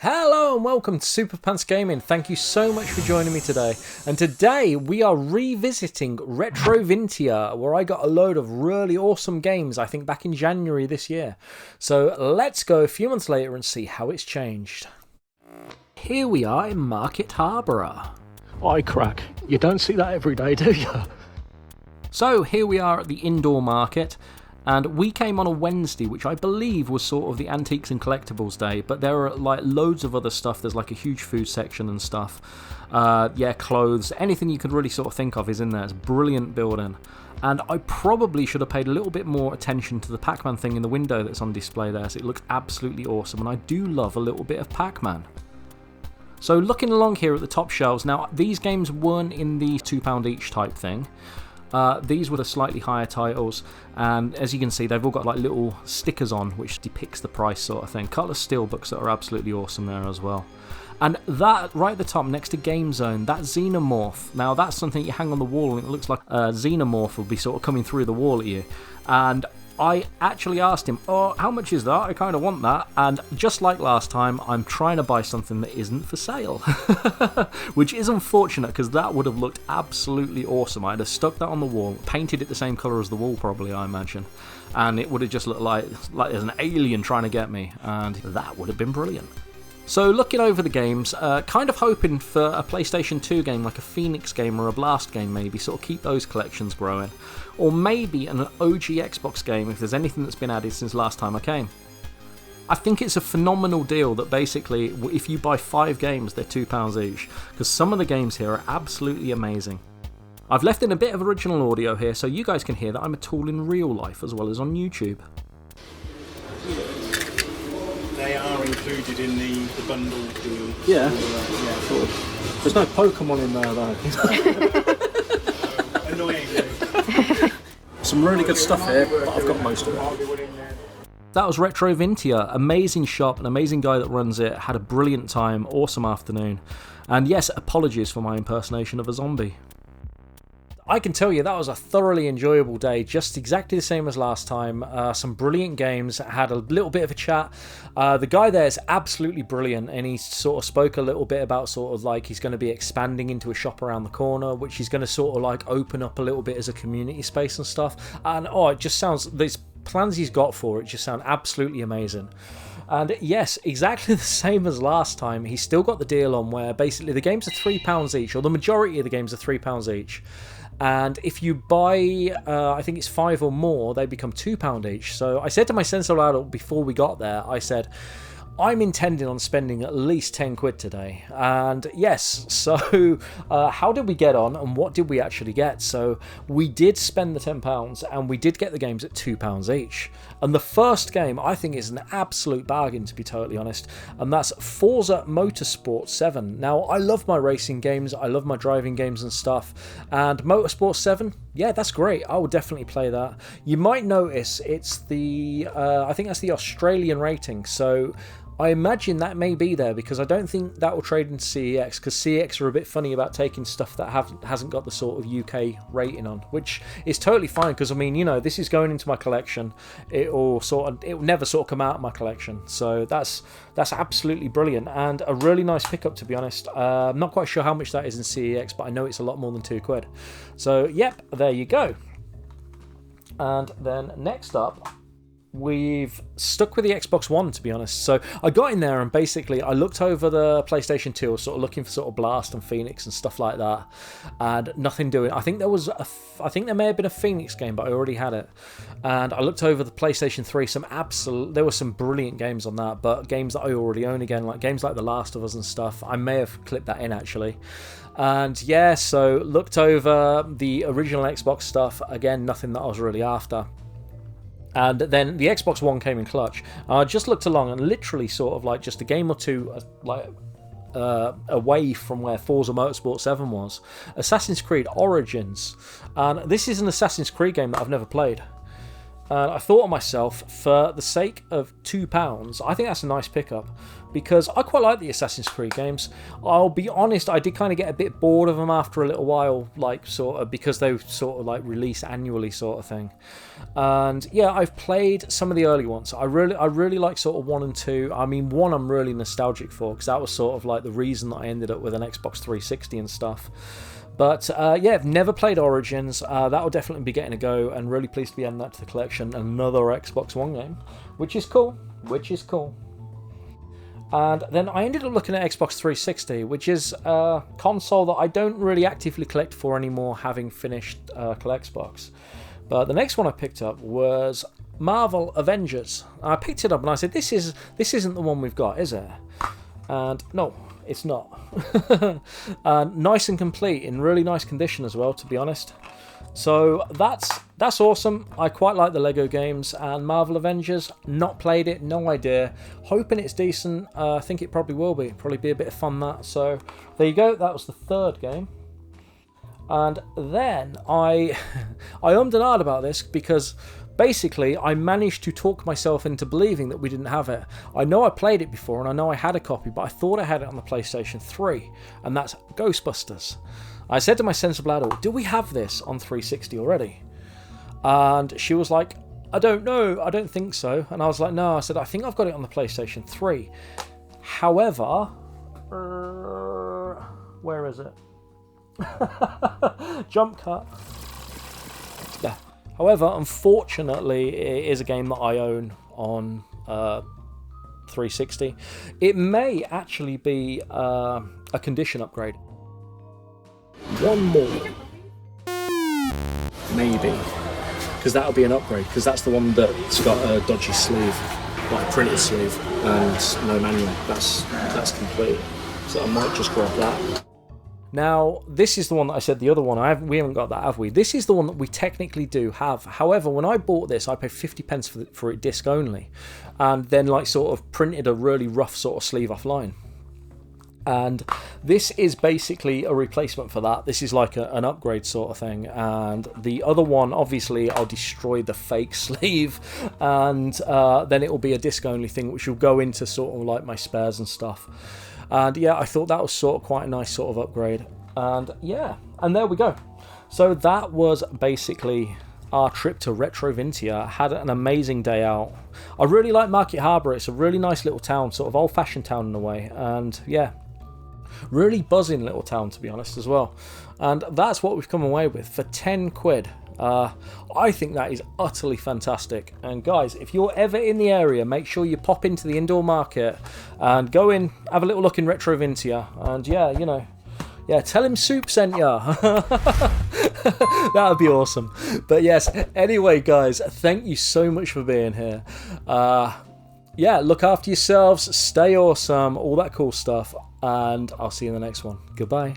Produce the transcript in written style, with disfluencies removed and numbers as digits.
Hello and welcome to Super Pants Gaming. Thank you so much for joining me today. And today we are revisiting RetroVintia, where I got a load of really awesome games, I think back in January this year. So let's go a few months later and see how it's changed. Here we are in Market Harborough. I crack. You don't see that every day, do you? So here we are at the indoor market. And we came on a Wednesday, which I believe was sort of the antiques and collectibles day, but there are like loads of other stuff. There's like a huge food section and stuff. Clothes, anything you could really sort of think of is in there. It's a brilliant building. And I probably should have paid a little bit more attention to the Pac-Man thing in the window that's on display there. So it looks absolutely awesome, and I do love a little bit of Pac-Man. So looking along here at the top shelves, now these games weren't in the £2 each type thing. These were the slightly higher titles, and as you can see they've all got like little stickers on which depicts the price sort of thing. Couple of steelbooks that are absolutely awesome there as well. And that right at the top next to Game Zone, that Xenomorph, now that's something you hang on the wall and it looks like a Xenomorph will be sort of coming through the wall at you. And I actually asked him, oh, how much is that? I kind of want that. And just like last time, I'm trying to buy something that isn't for sale. Which is unfortunate because that would have looked absolutely awesome. I'd have stuck that on the wall, painted it the same colour as the wall probably, I imagine. And it would have just looked like there's an alien trying to get me. And that would have been brilliant. So looking over the games, kind of hoping for a PlayStation 2 game like a Phoenix game or a Blast game maybe, sort of keep those collections growing. Or maybe an OG Xbox game if there's anything that's been added since last time I came. I think it's a phenomenal deal that basically if you buy 5 games they're £2 each, because some of the games here are absolutely amazing. I've left in a bit of original audio here so you guys can hear that I'm a tool in real life as well as on YouTube. They are included in the bundle deal. Yeah. Cool. There's no Pokemon in there though. Annoyingly. Some really good stuff here, but I've got most of it. That was RetroVintia, amazing shop, an amazing guy that runs it, had a brilliant time, awesome afternoon. And yes, apologies for my impersonation of a zombie. I can tell you that was a thoroughly enjoyable day, just exactly the same as last time. Some brilliant games, had a little bit of a chat. The guy there is absolutely brilliant, and he sort of spoke a little bit about sort of like he's going to be expanding into a shop around the corner, which he's going to sort of like open up a little bit as a community space and stuff. And it just sounds, these plans he's got for it just sound absolutely amazing. And yes, exactly the same as last time, he's still got the deal on where basically the games are £3 each, or the majority of the games are £3 each. And if you buy, I think it's 5 or more, they become £2 each. So I said to my sensible adult before we got there, I said, I'm intending on spending at least 10 quid today. And yes, so how did we get on and what did we actually get? So we did spend the £10 and we did get the games at £2 each. And the first game I think is an absolute bargain, to be totally honest, and that's Forza Motorsport 7. Now I love my racing games, I love my driving games and stuff, and Motorsport 7, yeah, that's great. I will definitely play that. You might notice it's the, I think that's the Australian rating, so I imagine that may be there because I don't think that will trade into CEX, because CEX are a bit funny about taking stuff that hasn't got the sort of UK rating on, which is totally fine because I mean, you know, this is going into my collection. It will never sort of come out of my collection, so that's absolutely brilliant and a really nice pickup, to be honest. I'm not quite sure how much that is in CEX, but I know it's a lot more than £2. So yep, there you go. And then next up, we've stuck with the Xbox One, to be honest. So I got in there and basically I looked over the PlayStation 2, sort of looking for sort of Blast and Phoenix and stuff like that, and nothing doing. I think there may have been a Phoenix game, but I already had it. And I looked over the PlayStation 3, there were some brilliant games on that, but games that I already own again, like games like The Last of Us and stuff. I may have clipped that in actually. And yeah, so looked over the original Xbox stuff, again, nothing that I was really after. And then the Xbox One came in clutch. I just looked along and literally sort of like just a game or two away from where Forza Motorsport 7 was, Assassin's Creed Origins. And this is an Assassin's Creed game that I've never played. And I thought of myself, for the sake of £2, I think that's a nice pickup, because I quite like the Assassin's Creed games. I'll be honest, I did kind of get a bit bored of them after a little while, like sort of because they sort of like release annually sort of thing. And yeah, I've played some of the early ones. I really like sort of 1 and 2. I mean, 1 I'm really nostalgic for, because that was sort of like the reason that I ended up with an Xbox 360 and stuff. But yeah, I've never played Origins. That will definitely be getting a go, and really pleased to be adding that to the collection. Another Xbox One game, which is cool. And then I ended up looking at Xbox 360, which is a console that I don't really actively collect for anymore, having finished Xbox. But the next one I picked up was Marvel Avengers. I picked it up and I said, this isn't the one we've got, is it? And no, it's not. Nice and complete, in really nice condition as well, to be honest. So that's awesome. I quite like the Lego games, and Marvel Avengers, not played it, no idea. Hoping it's decent. I think it probably will be. Probably be a bit of fun, that. So there you go. That was the third game. And then I ummed and ahed about this, because basically I managed to talk myself into believing that we didn't have it. I know I played it before, and I know I had a copy, but I thought I had it on the PlayStation 3, and that's Ghostbusters. I said to my sensible adult, do we have this on 360 already? And she was like, I don't know, I don't think so. And I was like, no, I said, I think I've got it on the PlayStation 3. However, where is it? Jump cut. Yeah. However, unfortunately, it is a game that I own on 360. It may actually be a condition upgrade. One more. Maybe. Because that'll be an upgrade, because that's the one that's got a dodgy sleeve, like a printed sleeve, and no manual. That's complete. So I might just grab that. Now, this is the one that I said, the other one, we haven't got that, have we? This is the one that we technically do have. However, when I bought this, I paid 50p for it disc only, and then like sort of printed a really rough sort of sleeve offline. And this is basically a replacement for that. This is like an upgrade sort of thing. And the other one, obviously, I'll destroy the fake sleeve, and then it will be a disc only thing, which will go into sort of like my spares and stuff. And yeah, I thought that was sort of quite a nice sort of upgrade. And yeah, and there we go. So that was basically our trip to RetroVintia. Had an amazing day out. I really like Market Harborough. It's a really nice little town, sort of old-fashioned town in a way. And yeah, really buzzing little town, to be honest, as well. And that's what we've come away with for 10 quid. I think that is utterly fantastic. And guys, if you're ever in the area, make sure you pop into the indoor market and go in, have a little look in RetroVintia, and yeah, you know, yeah, tell him Soup sent ya. That would be awesome. But yes, anyway guys, thank you so much for being here. Yeah, look after yourselves, stay awesome, all that cool stuff, and I'll see you in the next one. Goodbye.